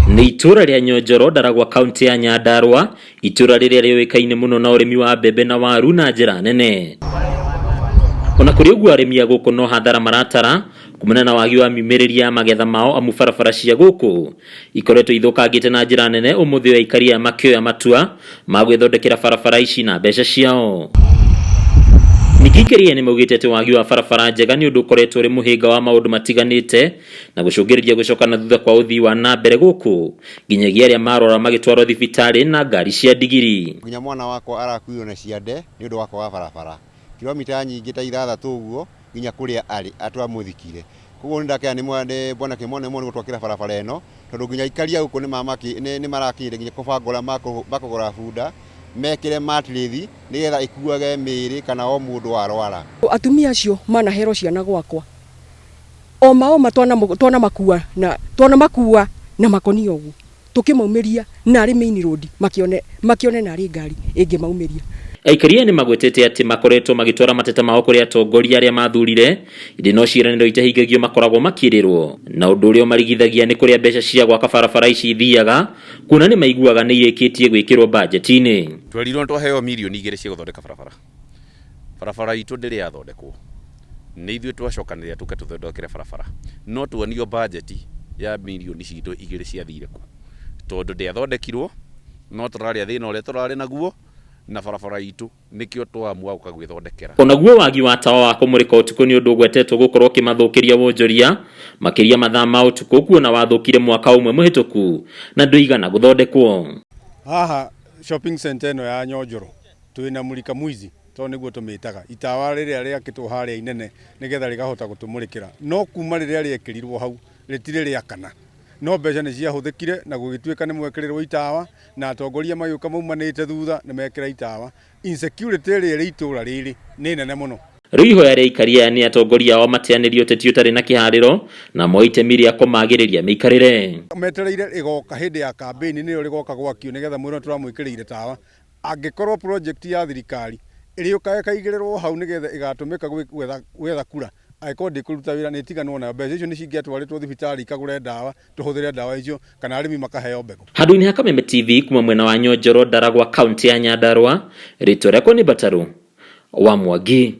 Nĩ itura rĩa Nyonjoro Ndaragwa kaunti ya Nyandarua, itura rĩrĩa rĩũĩkaine mũno na ũrĩmi wa mbembe na waru na njĩra nene. Ona kũrĩ ũguo arĩmi a gũkũ no hathara maratara kumana na wagi wa miumĩrĩria ya magetha mao, amu barabara cia gũkũ ikoretwo ithũkangĩte na njĩra nene, ũmũthĩ aikari aya makĩoya matua ma gwĩthondekera barabara ici na mbeca ciao. Nikikeria nĩ maugĩte atĩ wagi wa barabara njega nĩ ũndũ ũkoretwo ũrĩ mũhĩnga wa maũndũ matiganĩte na gũcũngĩrĩria gũcoka na thutha kwa ũthii wa na mbere gũkũ, nginyagia arĩa marora magĩtwarwo thibitarĩ na ngari cia ndigiri. Nginya mwana wakwa arakuio na ciande nĩ ũndũ wa kwaga barabara kilomita nyingĩ ta 6 ũguo nginya kũrĩa arĩ atwamũthikire. Koguo ndakaya nĩ bwana kĩmone mone gũtwakĩra barabara ĩno, tondũ nginya ikaria gũkũ nĩ marakire nginya kũbangũra makũgũra bunda mekire matrithi nigetha ikuage mĩĩrĩ kana o mũndũ warwara. Atumia acio manahero ciana gwakwa o mao twana makua na makonia ũguo tukimaumiria na arĩ main road makione na arĩ ngari ĩngĩmaumiria. Aikaria nĩ magwetete atĩ makoretwo magĩtwara mateta mao kũrĩ atongoria arĩa mathurire, ĩndĩ no ciĩranĩro itahingagio makoragwo makĩrĩrwo, na ũndũ ũrĩa marigithagia nĩ kũrĩa mbeca cia gwaka barabara ici ithiaga, kuona nĩ maiguaga nĩ irĩkĩtie gwĩkĩrwo bajeti-inĩ. Twerirwo twaheo mirioni 2 cia gũthondeka barabara itũ ndĩrĩ yathondekwo, nĩ ithuĩ twacokanĩrĩra tũthondekere barabara, no tuonio bajeti ya mirioni citũ 2 ciathire ku, tondũ ndĩathondekirwo, no tũrarĩa thĩna ũrĩa tũrarĩ naguo na barabara itu nikio twamua gũka gwĩthondekera. Onaguo wagi wa tawa wa kũmũrĩka ũtukũ nĩ ũndũ ũgwetetwo gũkorwo kĩmathũkĩria wonjoria makĩria mathaa ma ũtukũ, kuona wathũkire mwaka ũmwe mũhĩtũku na ndũigana gũthondekwo. Haha shopping center ĩno ya Nyonjoro twĩna mũrika mwizi to nĩguo tũmĩtaga, itawa rĩrĩa rĩakĩtwo harĩa inene nĩgetha rĩkahota gũtũmũrĩkĩra, no kuma rĩrĩa rĩekĩrirwo hau rĩtirĩ rĩakana, no mbeca nĩ ciahũthĩkire na gũgĩtuĩka nĩ mwekĩrĩrwo itawa na atongoria magĩũka maumanĩte thutha nĩ mekĩra itawa. Insecurity ĩrĩa ĩrĩ itũra rĩrĩ nĩ nene mũno. Rĩu ihoya rĩa aikaria nĩ atongoria ao mateanĩrio ũteti ũtarĩ na kĩharĩro na mo itemi rĩa kũmagĩrĩria mĩikarĩre. Metereire ĩgoka hĩndĩ ya campaign nĩyo rĩgoka gwakio nĩgetha mwĩrwo tũramwĩkĩrĩire tawa. Angĩkorwo project ya thirikari ĩrĩũka ĩkaigĩrĩrwo hau nĩgetha ĩgatũmĩka gwetha kura, aĩkorwo ndĩkũruta wĩra nĩ ĩtiganwo na mbeca icio nĩ cingĩatwarĩtwo thibitarĩ ikagũre ndawa, tũhũthĩre ndawa icio kana arĩmi makaheo mbegũ. Handũ-inĩ ha Kameme TV kuma mwena wa Nyonjoro Ndaragwa kaunti ya Nyandarua, rĩtwa rĩakwa nĩ Bataru wa Mwangi.